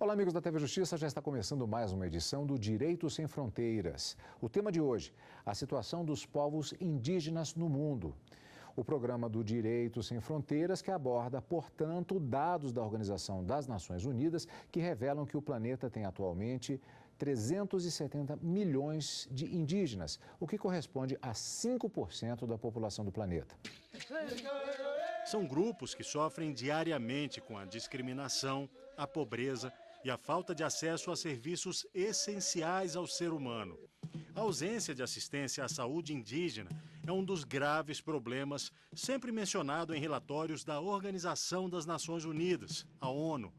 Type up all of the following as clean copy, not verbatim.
Olá, amigos da TV Justiça, já está começando mais uma edição do Direito Sem Fronteiras. O tema de hoje, a situação dos povos indígenas no mundo. O programa do Direito Sem Fronteiras que aborda, portanto, dados da Organização das Nações Unidas que revelam que o planeta tem atualmente 370 milhões de indígenas, o que corresponde a 5% da população do planeta. São grupos que sofrem diariamente com a discriminação, a pobreza e a falta de acesso a serviços essenciais ao ser humano. A ausência de assistência à saúde indígena é um dos graves problemas sempre mencionado em relatórios da Organização das Nações Unidas, a ONU.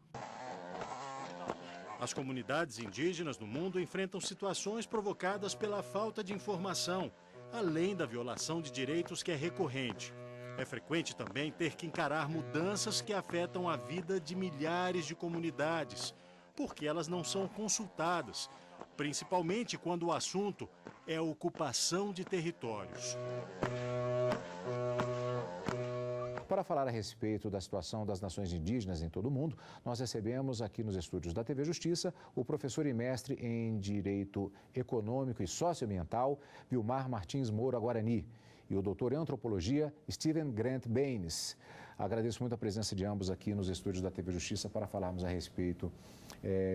As comunidades indígenas no mundo enfrentam situações provocadas pela falta de informação, além da violação de direitos que é recorrente. É frequente também ter que encarar mudanças que afetam a vida de milhares de comunidades, porque elas não são consultadas, principalmente quando o assunto é a ocupação de territórios. Para falar a respeito da situação das nações indígenas em todo o mundo, nós recebemos aqui nos estúdios da TV Justiça o professor e mestre em Direito Econômico e Socioambiental, Vilmar Martins Moura Guarani, e o doutor em Antropologia, Steven Grant Baines. Agradeço muito a presença de ambos aqui nos estúdios da TV Justiça para falarmos a respeito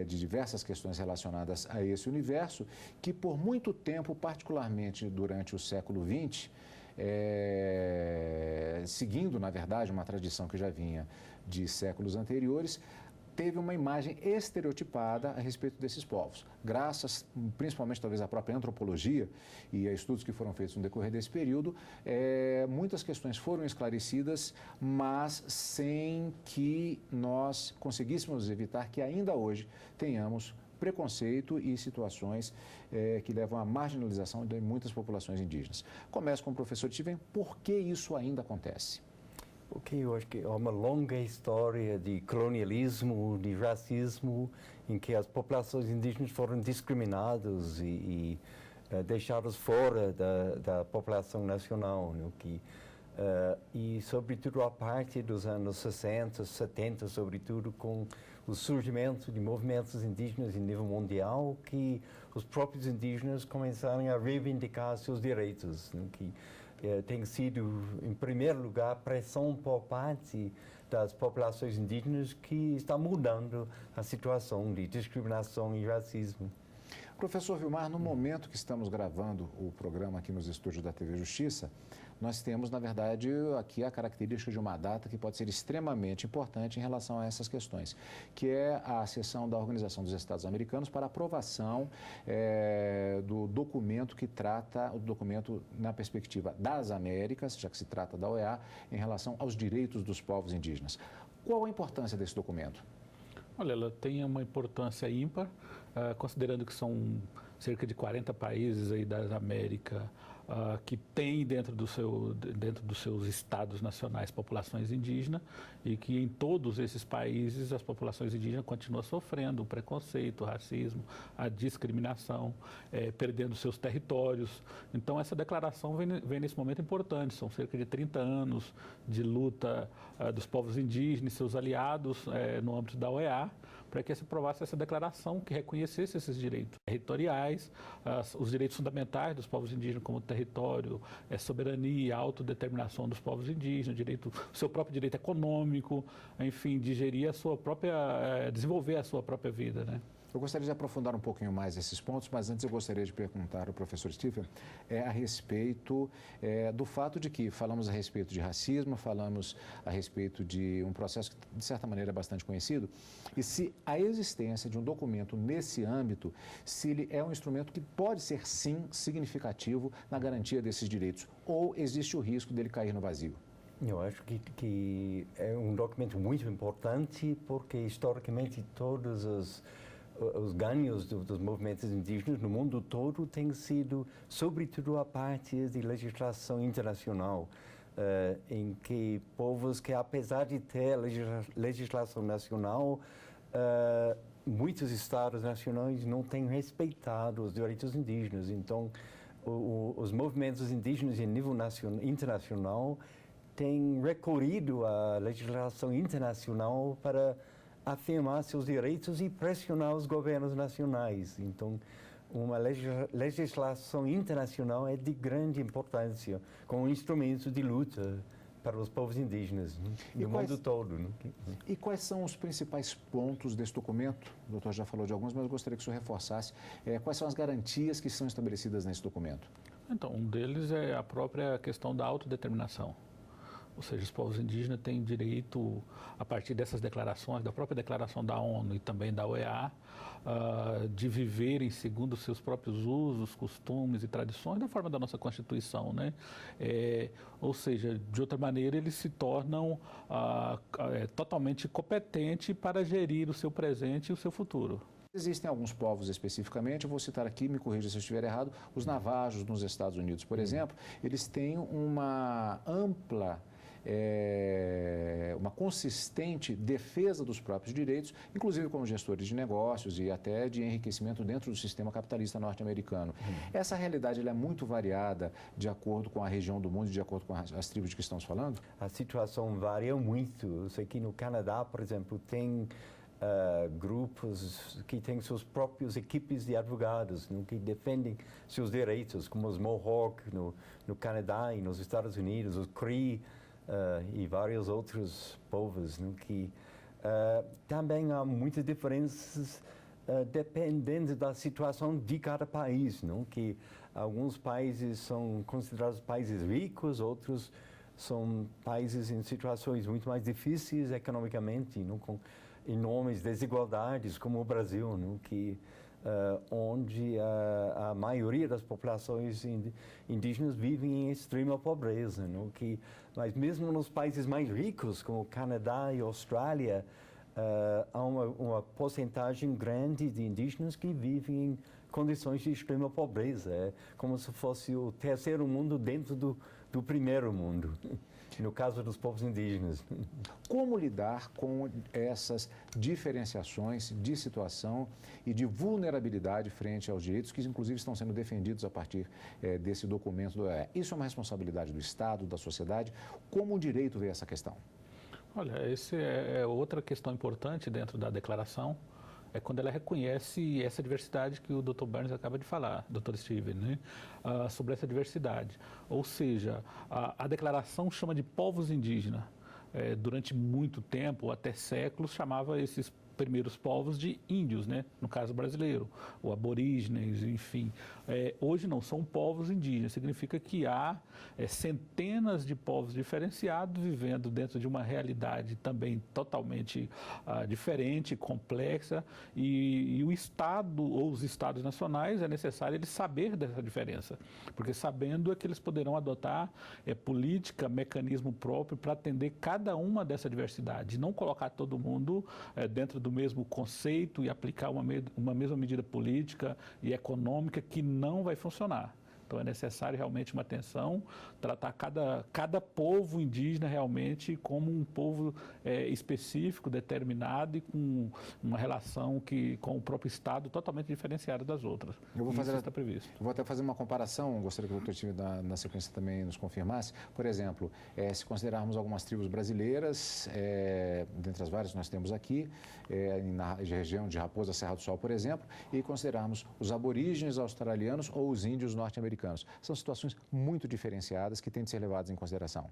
de diversas questões relacionadas a esse universo, que por muito tempo, particularmente durante o século XX, seguindo, na verdade, uma tradição que já vinha de séculos anteriores, teve uma imagem estereotipada a respeito desses povos. Graças, principalmente, talvez, à própria antropologia e a estudos que foram feitos no decorrer desse período, muitas questões foram esclarecidas, mas sem que nós conseguíssemos evitar que ainda hoje tenhamos preconceito e situações que levam à marginalização de muitas populações indígenas. Começo com o professor Steven, por que isso ainda acontece? Porque eu acho que é uma longa história de colonialismo, de racismo, em que as populações indígenas foram discriminadas e deixadas fora da população nacional, né? E, sobretudo, a partir dos anos 60, 70, sobretudo, com o surgimento de movimentos indígenas em nível mundial, que os próprios indígenas começaram a reivindicar seus direitos, né? Tem sido, em primeiro lugar, pressão por parte das populações indígenas que está mudando a situação de discriminação e racismo. Professor Vilmar, no momento que estamos gravando o programa aqui nos estúdios da TV Justiça, nós temos, na verdade, aqui a característica de uma data que pode ser extremamente importante em relação a essas questões, que é a sessão da Organização dos Estados Americanos para aprovação do documento que trata, o documento na perspectiva das Américas, já que se trata da OEA, em relação aos direitos dos povos indígenas. Qual a importância desse documento? Olha, ela tem uma importância ímpar, considerando que são cerca de 40 países aí das Américas que têm dentro dos seus estados nacionais populações indígenas e que em todos esses países as populações indígenas continuam sofrendo o preconceito, o racismo, a discriminação, perdendo seus territórios. Então essa declaração vem nesse momento importante, são cerca de 30 anos de luta dos povos indígenas e seus aliados no âmbito da OEA, para que se aprovasse essa declaração que reconhecesse esses direitos territoriais, os direitos fundamentais dos povos indígenas como território, soberania, autodeterminação dos povos indígenas, o seu próprio direito econômico, enfim, de gerir a sua própria, desenvolver a sua própria vida, né? Eu gostaria de aprofundar um pouquinho mais esses pontos, mas antes eu gostaria de perguntar ao professor Steven a respeito do fato de que falamos a respeito de racismo, falamos a respeito de um processo que, de certa maneira, é bastante conhecido, e se a existência de um documento nesse âmbito, se ele é um instrumento que pode ser, sim, significativo na garantia desses direitos, ou existe o risco dele cair no vazio? Eu acho que é um documento muito importante, porque, historicamente, todos os ganhos dos movimentos indígenas no mundo todo têm sido, sobretudo, a partir de legislação internacional, em que povos que, apesar de ter legislação nacional, muitos estados nacionais não têm respeitado os direitos indígenas. Então, os movimentos indígenas em nível internacional têm recorrido à legislação internacional para afirmar seus direitos e pressionar os governos nacionais. Então, uma legislação internacional é de grande importância, como instrumento de luta para os povos indígenas no mundo todo. E quais são os principais pontos desse documento? O doutor já falou de alguns, mas eu gostaria que o senhor reforçasse. Quais são as garantias que são estabelecidas nesse documento? Então, um deles é a própria questão da autodeterminação. Ou seja, os povos indígenas têm direito, a partir dessas declarações, da própria declaração da ONU e também da OEA, de viverem segundo os seus próprios usos, costumes e tradições, da forma da nossa Constituição, né? Ou seja, de outra maneira, eles se tornam totalmente competentes para gerir o seu presente e o seu futuro. Existem alguns povos especificamente, eu vou citar aqui, me corrija se eu estiver errado, os navajos nos Estados Unidos, por exemplo, eles têm uma ampla, uma consistente defesa dos próprios direitos, inclusive como gestores de negócios e até de enriquecimento dentro do sistema capitalista norte-americano. Essa realidade ela é muito variada de acordo com a região do mundo e de acordo com as tribos de que estamos falando? A situação varia muito. Eu sei que no Canadá, por exemplo, tem grupos que têm suas próprias equipes de advogados que defendem seus direitos, como os Mohawk no Canadá e nos Estados Unidos, os Cree e vários outros povos, que também há muitas diferenças dependendo da situação de cada país, que alguns países são considerados países ricos, outros são países em situações muito mais difíceis economicamente, com enormes desigualdades, como o Brasil, onde a maioria das populações indígenas vivem em extrema pobreza. Mas mesmo nos países mais ricos, como o Canadá e a Austrália, há uma porcentagem grande de indígenas que vivem em condições de extrema pobreza. É como se fosse o terceiro mundo dentro do primeiro mundo. No caso dos povos indígenas. Como lidar com essas diferenciações de situação e de vulnerabilidade frente aos direitos que, inclusive, estão sendo defendidos a partir desse documento do OEA? Isso é uma responsabilidade do Estado, da sociedade? Como o direito vê essa questão? Olha, essa é outra questão importante dentro da declaração. É quando ela reconhece essa diversidade que o Dr. Burns acaba de falar, Dr. Steven, né? Sobre essa diversidade. Ou seja, a declaração chama de povos indígenas. Durante muito tempo, até séculos, chamava esses primeiros povos de índios, né? No caso brasileiro, ou aborígenes, enfim. Hoje não, são povos indígenas, significa que há centenas de povos diferenciados vivendo dentro de uma realidade também totalmente diferente, complexa, e o Estado ou os Estados nacionais é necessário eles saber dessa diferença, porque sabendo é que eles poderão adotar política, mecanismo próprio para atender cada uma dessa diversidade, não colocar todo mundo dentro do mesmo conceito e aplicar uma mesma medida política e econômica que não vai funcionar. Então é necessário realmente uma atenção, tratar cada povo indígena realmente como um povo específico, determinado e com uma relação com o próprio Estado totalmente diferenciada das outras. Isso está previsto. Eu vou até fazer uma comparação, gostaria que o doutor Tive na sequência também nos confirmasse. Por exemplo, se considerarmos algumas tribos brasileiras, dentre as várias que nós temos aqui, na região de Raposa, Serra do Sol, por exemplo, e considerarmos os aborígenes australianos ou os índios norte-americanos. São situações muito diferenciadas que têm de ser levadas em consideração.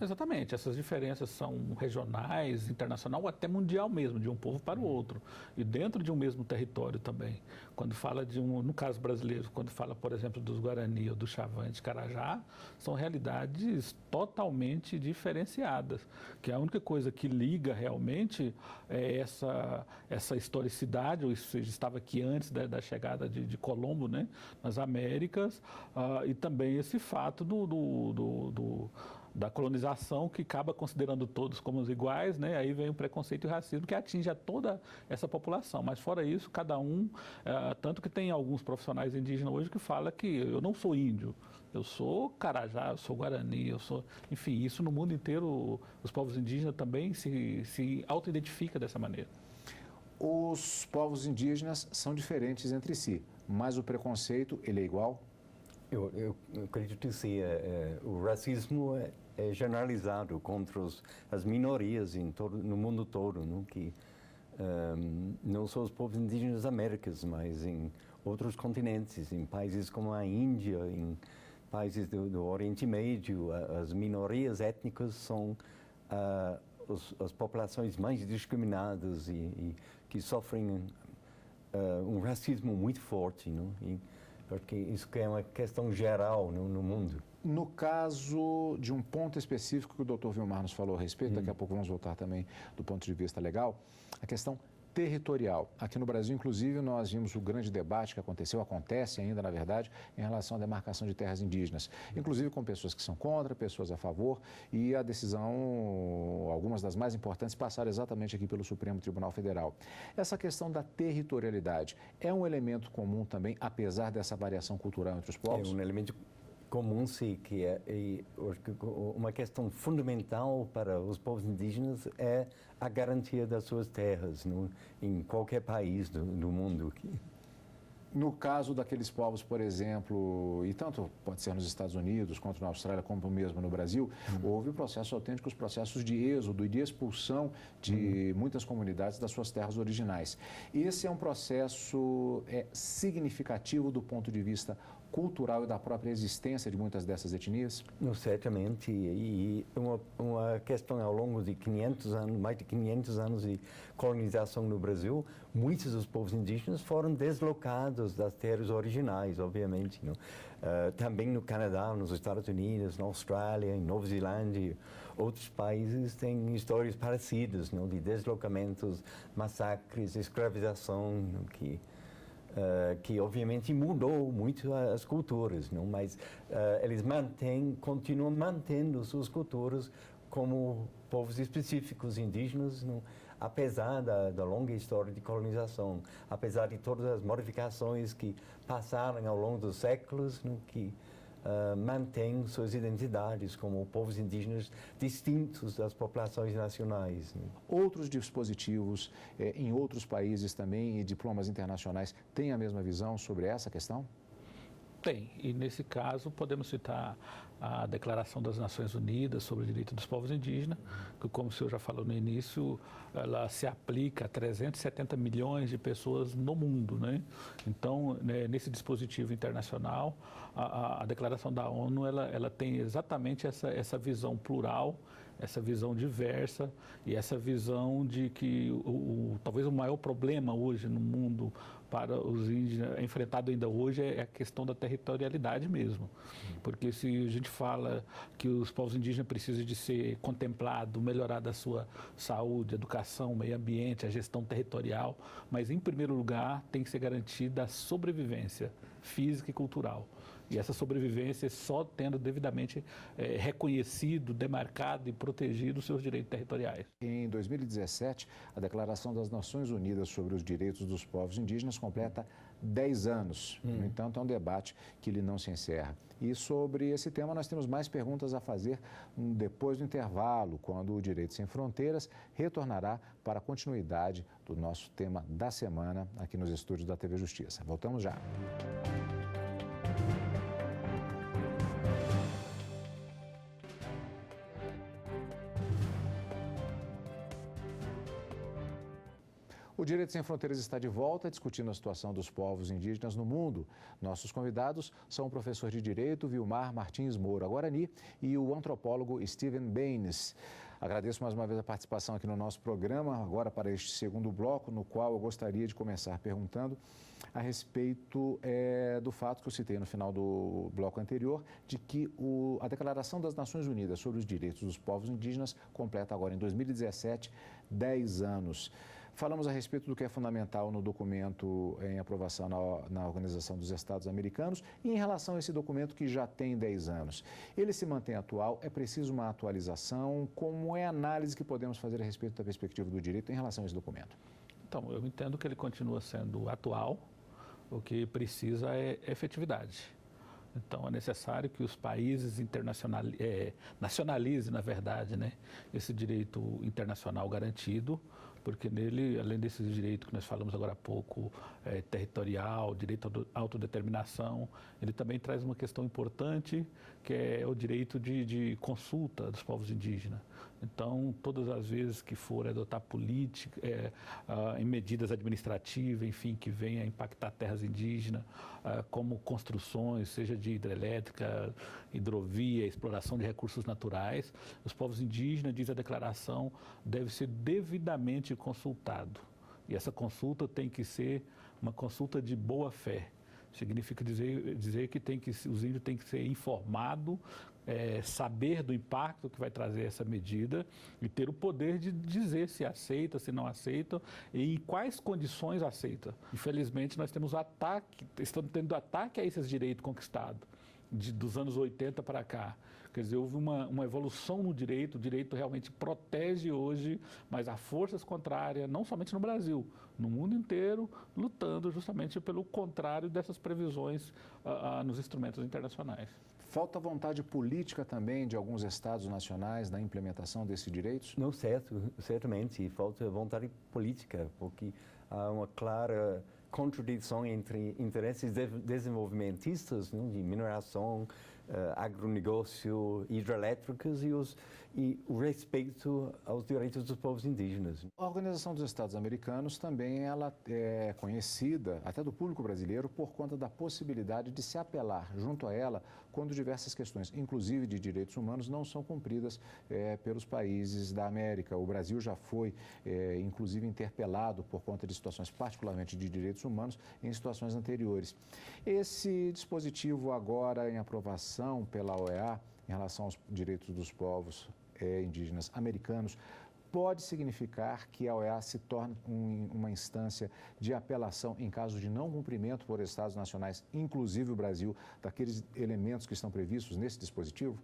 Exatamente, essas diferenças são regionais, internacional ou até mundial mesmo, de um povo para o outro. E dentro de um mesmo território também. Quando fala no caso brasileiro, quando fala, por exemplo, dos Guarani ou do Chavante, Carajá, são realidades totalmente diferenciadas. Que a única coisa que liga realmente é essa historicidade, ou seja, estava aqui antes da chegada de Colombo, né, nas Américas, e também esse fato da colonização que acaba considerando todos como iguais, né? Aí vem o preconceito e o racismo que atinge a toda essa população. Mas fora isso, cada um, tanto que tem alguns profissionais indígenas hoje que falam que eu não sou índio, eu sou Carajá, eu sou Guarani, eu sou... Enfim, isso no mundo inteiro, os povos indígenas também se auto-identificam dessa maneira. Os povos indígenas são diferentes entre si, mas o preconceito, ele é igual? Eu acredito que sim. O racismo é generalizado contra as minorias no mundo todo, que não só os povos indígenas das Américas, mas em outros continentes, em países como a Índia, em países do Oriente Médio. As minorias étnicas são as populações mais discriminadas e que sofrem um racismo muito forte, não? Porque isso é uma questão geral no mundo. No caso de um ponto específico que o Dr. Vilmar nos falou a respeito, daqui a pouco vamos voltar também do ponto de vista legal, a questão territorial. Aqui no Brasil, inclusive, nós vimos o grande debate que acontece ainda, na verdade, em relação à demarcação de terras indígenas, inclusive com pessoas que são contra, pessoas a favor, e a decisão, algumas das mais importantes, passaram exatamente aqui pelo Supremo Tribunal Federal. Essa questão da territorialidade é um elemento comum também, apesar dessa variação cultural entre os povos? É um elemento comum, sim, que uma questão fundamental para os povos indígenas é a garantia das suas terras em qualquer país do mundo. No caso daqueles povos, por exemplo, e tanto pode ser nos Estados Unidos, quanto na Austrália, como mesmo no Brasil, houve processos autênticos, processos de êxodo e de expulsão de muitas comunidades das suas terras originais. Esse é um processo significativo do ponto de vista cultural e da própria existência de muitas dessas etnias? Certamente, e uma questão ao longo de 500 anos, mais de 500 anos de colonização no Brasil, muitos dos povos indígenas foram deslocados das terras originais, obviamente. Também no Canadá, nos Estados Unidos, na Austrália, em Nova Zelândia, outros países têm histórias parecidas, de deslocamentos, massacres, escravização, que obviamente mudou muito as culturas, não? Mas eles continuam mantendo suas culturas como povos específicos indígenas, não? Apesar da longa história de colonização, apesar de todas as modificações que passaram ao longo dos séculos, não? Que mantêm suas identidades como povos indígenas distintos das populações nacionais. Outros dispositivos em outros países também e diplomas internacionais têm a mesma visão sobre essa questão? Tem, e nesse caso podemos citar a Declaração das Nações Unidas sobre o Direito dos Povos Indígenas, que, como o senhor já falou no início, ela se aplica a 370 milhões de pessoas no mundo, né? Então, nesse dispositivo internacional, a Declaração da ONU, ela tem exatamente essa visão plural, essa visão diversa e essa visão de que talvez o maior problema hoje no mundo para os indígenas, enfrentado ainda hoje, é a questão da territorialidade mesmo. Porque se a gente fala que os povos indígenas precisam de ser contemplados, melhorar a sua saúde, educação, meio ambiente, a gestão territorial, mas em primeiro lugar tem que ser garantida a sobrevivência física e cultural. E essa sobrevivência só tendo devidamente reconhecido, demarcado e protegido os seus direitos territoriais. Em 2017, a Declaração das Nações Unidas sobre os Direitos dos Povos Indígenas completa 10 anos. No entanto, é um debate que ele não se encerra. E sobre esse tema nós temos mais perguntas a fazer depois do intervalo, quando o Direito Sem Fronteiras retornará para a continuidade do nosso tema da semana aqui nos estúdios da TV Justiça. Voltamos já. O Direito Sem Fronteiras está de volta, discutindo a situação dos povos indígenas no mundo. Nossos convidados são o professor de Direito Vilmar Martins Moura Guarani e o antropólogo Steven Baines. Agradeço mais uma vez a participação aqui no nosso programa, agora para este segundo bloco, no qual eu gostaria de começar perguntando a respeito do fato que eu citei no final do bloco anterior, de que a Declaração das Nações Unidas sobre os Direitos dos Povos Indígenas completa agora, em 2017, 10 anos. Falamos a respeito do que é fundamental no documento em aprovação na Organização dos Estados Americanos e em relação a esse documento que já tem 10 anos. Ele se mantém atual? É preciso uma atualização? Como é a análise que podemos fazer a respeito da perspectiva do direito em relação a esse documento? Então, eu entendo que ele continua sendo atual, o que precisa é efetividade. Então, é necessário que os países nacionalizem, na verdade, né, esse direito internacional garantido porque nele, além desse direito que nós falamos agora há pouco, territorial, direito à autodeterminação, ele também traz uma questão importante, que é o direito de consulta dos povos indígenas. Então, todas as vezes que for adotar política, em medidas administrativas, enfim, que venha impactar terras indígenas, como construções, seja de hidrelétrica, hidrovia, exploração de recursos naturais, os povos indígenas, diz a declaração, deve ser devidamente consultado. E essa consulta tem que ser uma consulta de boa fé. Significa dizer que os índios têm que ser informados, saber do impacto que vai trazer essa medida e ter o poder de dizer se aceita, se não aceita e em quais condições aceita. Infelizmente, nós temos estamos tendo ataque a esses direitos conquistados dos anos 80 para cá. Quer dizer, houve uma evolução no direito, o direito realmente protege hoje, mas há forças contrárias, não somente no Brasil, no mundo inteiro, lutando justamente pelo contrário dessas previsões nos instrumentos internacionais. Falta vontade política também de alguns estados nacionais na implementação desses direitos? Não, certamente, falta vontade política, porque há uma clara contradição entre interesses desenvolvimentistas, né, de mineração, agronegócio, hidrelétricas e o respeito aos direitos dos povos indígenas. A Organização dos Estados Americanos também ela é conhecida, até do público brasileiro, por conta da possibilidade de se apelar junto a ela quando diversas questões, inclusive de direitos humanos, não são cumpridas pelos países da América. O Brasil já foi, inclusive, interpelado por conta de situações particularmente de direitos humanos em situações anteriores. Esse dispositivo agora em aprovação pela OEA em relação aos direitos dos povos indígenas americanos pode significar que a OEA se torne uma instância de apelação em caso de não cumprimento por estados nacionais, inclusive o Brasil, daqueles elementos que estão previstos nesse dispositivo?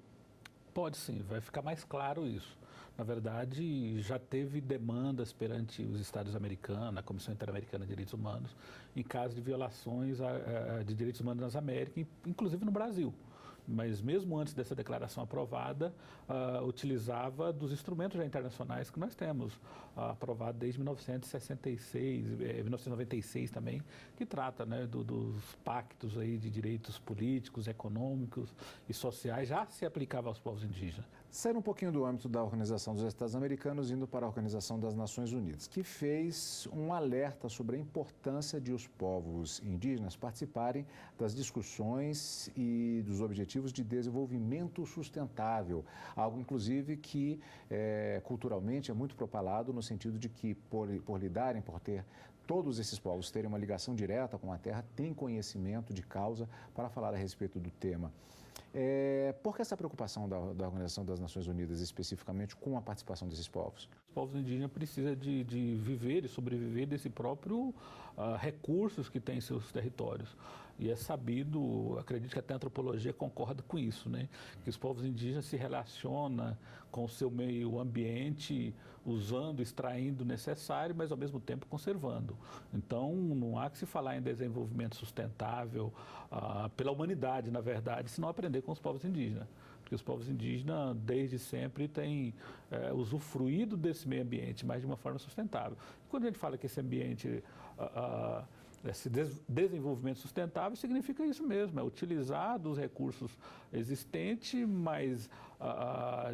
Pode sim, vai ficar mais claro isso. Na verdade, já teve demandas perante os Estados americanos, a Comissão Interamericana de Direitos Humanos, em caso de violações de direitos humanos nas Américas, inclusive no Brasil. Mas mesmo antes dessa declaração aprovada, utilizava dos instrumentos já internacionais que nós temos, aprovado desde 1966, 1996 também, que trata, né, dos pactos aí de direitos políticos, econômicos e sociais, já se aplicava aos povos indígenas. Saindo um pouquinho do âmbito da Organização dos Estados Americanos, indo para a Organização das Nações Unidas, que fez um alerta sobre a importância de os povos indígenas participarem das discussões e dos objetivos de desenvolvimento sustentável, algo inclusive que culturalmente é muito propalado no sentido de que por lidarem, por ter todos esses povos terem uma ligação direta com a terra, têm conhecimento de causa para falar a respeito do tema. Por que essa preocupação da Organização das Nações Unidas especificamente com a participação desses povos? Os povos indígenas precisam de viver e sobreviver desse próprio recursos que tem em seus territórios. E é sabido, acredito que até a antropologia concorda com isso, né? Que os povos indígenas se relacionam com o seu meio ambiente, usando, extraindo o necessário, mas ao mesmo tempo conservando. Então, não há que se falar em desenvolvimento sustentável pela humanidade, na verdade, se não aprender com os povos indígenas. Porque os povos indígenas, desde sempre, têm usufruído desse meio ambiente, mas de uma forma sustentável. E quando a gente fala que esse ambiente, esse desenvolvimento sustentável, significa isso mesmo, é utilizar dos recursos existentes, mas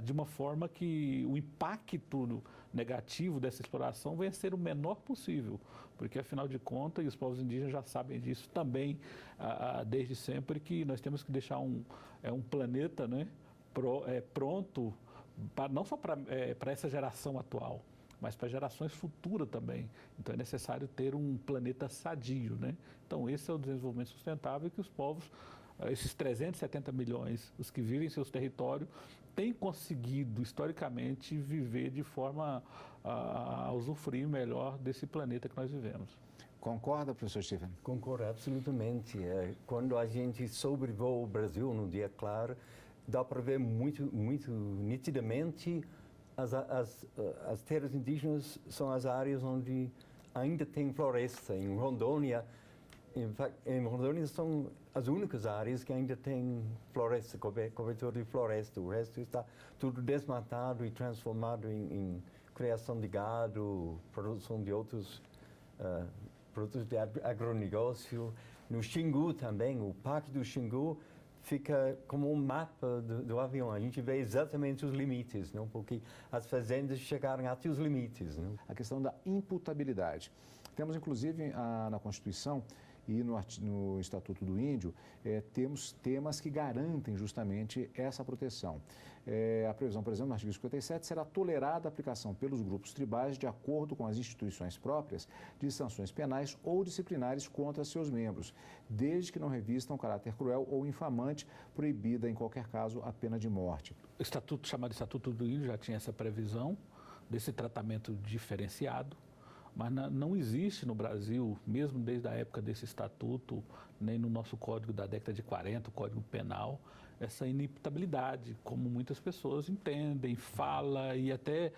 de uma forma que o impacto negativo dessa exploração venha a ser o menor possível. Porque, afinal de contas, e os povos indígenas já sabem disso também, desde sempre, que nós temos que deixar um planeta, né, pronto, não só para essa geração atual, mas para gerações futuras também. Então é necessário ter um planeta sadio, né? Então esse é o desenvolvimento sustentável que os povos, esses 370 milhões, os que vivem em seus territórios, têm conseguido historicamente viver de forma a usufruir melhor desse planeta que nós vivemos. Concorda, professor Stephen? Concordo absolutamente. Quando a gente sobrevoa o Brasil num dia claro, dá para ver muito nitidamente as terras indígenas são as áreas onde ainda tem floresta. Em Rondônia são as únicas áreas que ainda tem floresta, cobertura de floresta. O resto está tudo desmatado e transformado em criação de gado, produção de outros produtos de agronegócio. No Xingu também, o Parque do Xingu fica como um mapa do avião. A gente vê exatamente os limites, não? Porque as fazendas chegaram até os limites. Não? A questão da imputabilidade. Temos, inclusive, na Constituição e no Estatuto do Índio, temos temas que garantem justamente essa proteção. A previsão, por exemplo, no artigo 57, será tolerada a aplicação pelos grupos tribais de acordo com as instituições próprias de sanções penais ou disciplinares contra seus membros, desde que não revistam caráter cruel ou infamante, proibida, em qualquer caso, a pena de morte. O estatuto, chamado Estatuto do Índio, já tinha essa previsão desse tratamento diferenciado, mas não existe no Brasil, mesmo desde a época desse estatuto, nem no nosso código da década de 40, o Código Penal, essa inimputabilidade, como muitas pessoas entendem, falam e até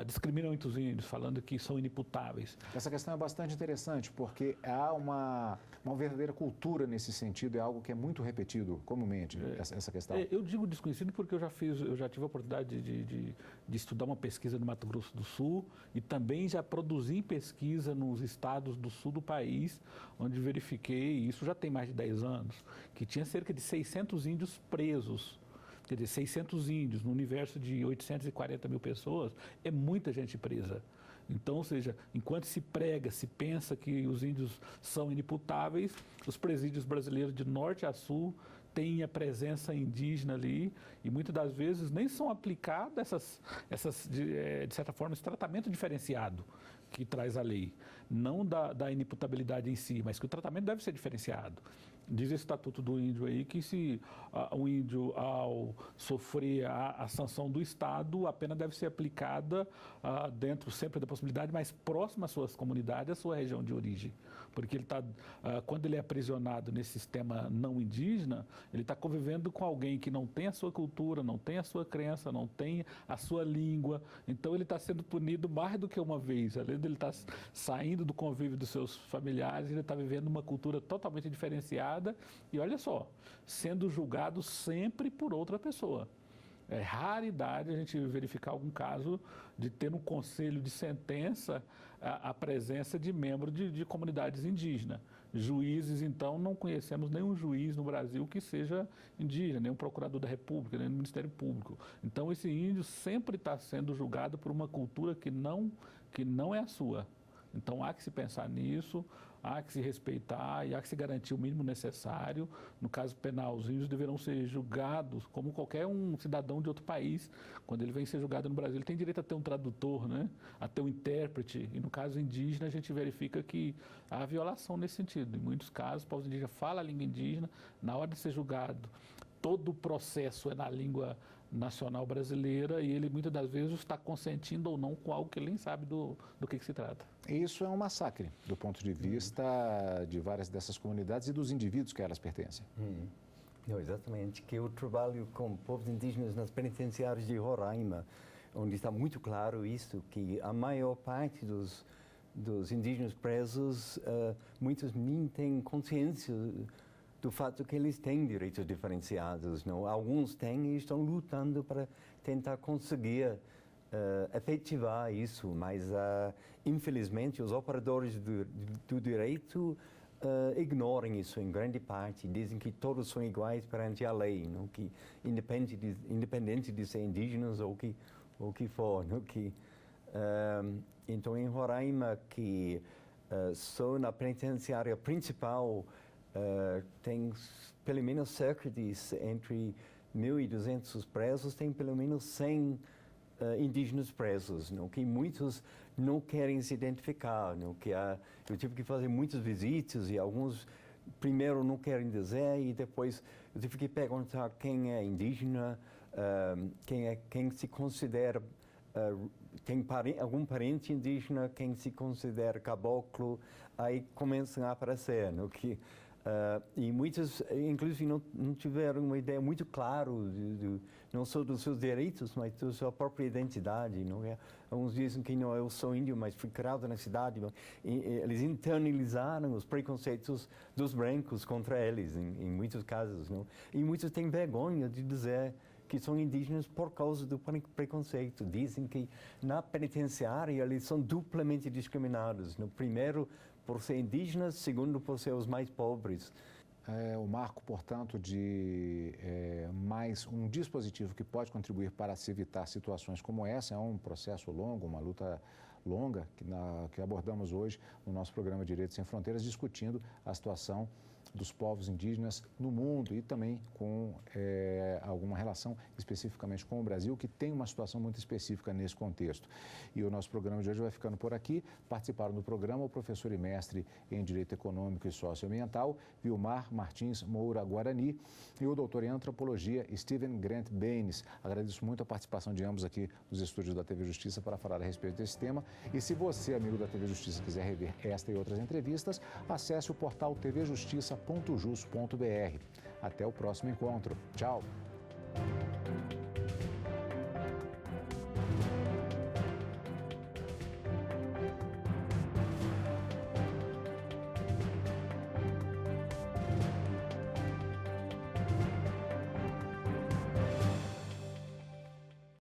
discriminam muitos índios, falando que são inimputáveis. Essa questão é bastante interessante, porque há uma verdadeira cultura nesse sentido, é algo que é muito repetido comumente, essa questão. Eu digo desconhecido porque eu já tive a oportunidade de estudar uma pesquisa no Mato Grosso do Sul e também já produzi pesquisa nos estados do sul do país, onde verifiquei, e isso já tem mais de 10 anos, que tinha cerca de 600 índios presos. Quer dizer, 600 índios no universo de 840 mil pessoas, é muita gente presa. Então, ou seja, enquanto se prega, se pensa que os índios são inimputáveis, os presídios brasileiros de norte a sul têm a presença indígena ali e muitas das vezes nem são aplicadas de certa forma, esse tratamento diferenciado que traz a lei. Não da inimputabilidade em si, mas que o tratamento deve ser diferenciado. Diz esse Estatuto do Índio aí que se o índio, ao sofrer a sanção do Estado, a pena deve ser aplicada dentro sempre da possibilidade mais próxima às suas comunidades, à sua região de origem. Porque ele quando ele é aprisionado nesse sistema não indígena, ele está convivendo com alguém que não tem a sua cultura, não tem a sua crença, não tem a sua língua. Então ele está sendo punido mais do que uma vez. Além de ele estar saindo do convívio dos seus familiares, ele está vivendo uma cultura totalmente diferenciada e, olha só, sendo julgado sempre por outra pessoa. É raridade a gente verificar algum caso de ter no conselho de sentença a presença de membros de comunidades indígenas. Juízes, então, não conhecemos nenhum juiz no Brasil que seja indígena, nem um procurador da República, nem o Ministério Público. Então, esse índio sempre está sendo julgado por uma cultura que não é a sua. Então, há que se pensar nisso, há que se respeitar e há que se garantir o mínimo necessário. No caso penal, os índios deverão ser julgados como qualquer um cidadão de outro país. Quando ele vem ser julgado no Brasil, ele tem direito a ter um tradutor, né? A ter um intérprete. E no caso indígena, a gente verifica que há violação nesse sentido. Em muitos casos, o povo indígena fala a língua indígena, na hora de ser julgado, todo o processo é na língua nacional brasileira e ele muitas das vezes está consentindo ou não com algo que ele nem sabe do que se trata. Isso é um massacre do ponto de vista de várias dessas comunidades e dos indivíduos que elas pertencem. Não, exatamente, que eu trabalho com povos indígenas nas penitenciárias de Roraima, onde está muito claro isso, que a maior parte dos indígenas presos, muitos nem têm consciência do fato que eles têm direitos diferenciados. Não? Alguns têm e estão lutando para tentar conseguir efetivar isso, mas infelizmente os operadores do direito ignoram isso em grande parte, dizem que todos são iguais perante a lei, não? Que independente de ser indígenas ou que for. Não? Então, em Roraima, que sou na penitenciária principal, tem pelo menos cerca de entre 1.200 presos, tem pelo menos 100 indígenas presos, não? Que muitos não querem se identificar. Não? Que eu tive que fazer muitas visitas e alguns primeiro não querem dizer e depois eu tive que perguntar quem é indígena, quem se considera, tem algum parente indígena, quem se considera caboclo, aí começam a aparecer. Não? E muitos, inclusive, não tiveram uma ideia muito clara, não só dos seus direitos, mas da sua própria identidade. Não é? Uns dizem que não, eu sou índio, mas fui criado na cidade. Eles internalizaram os preconceitos dos brancos contra eles, em muitos casos. Não? E muitos têm vergonha de dizer que são indígenas por causa do preconceito. Dizem que na penitenciária eles são duplamente discriminados. No primeiro, por ser indígenas, segundo, por ser os mais pobres. O marco, portanto, de mais um dispositivo que pode contribuir para se evitar situações como essa. É um processo longo, uma luta longa que abordamos hoje no nosso programa Direitos Sem Fronteiras, discutindo a situação dos povos indígenas no mundo e também com alguma relação especificamente com o Brasil, que tem uma situação muito específica nesse contexto. E o nosso programa de hoje vai ficando por aqui. Participaram do programa o professor e mestre em Direito Econômico e Socioambiental, Vilmar Martins Moura Guarani, e o doutor em Antropologia, Steven Grant Baines. Agradeço muito a participação de ambos aqui nos estúdios da TV Justiça para falar a respeito desse tema. E se você, amigo da TV Justiça, quiser rever esta e outras entrevistas, acesse o portal tvjustiça.jus.br. Até o próximo encontro. Tchau!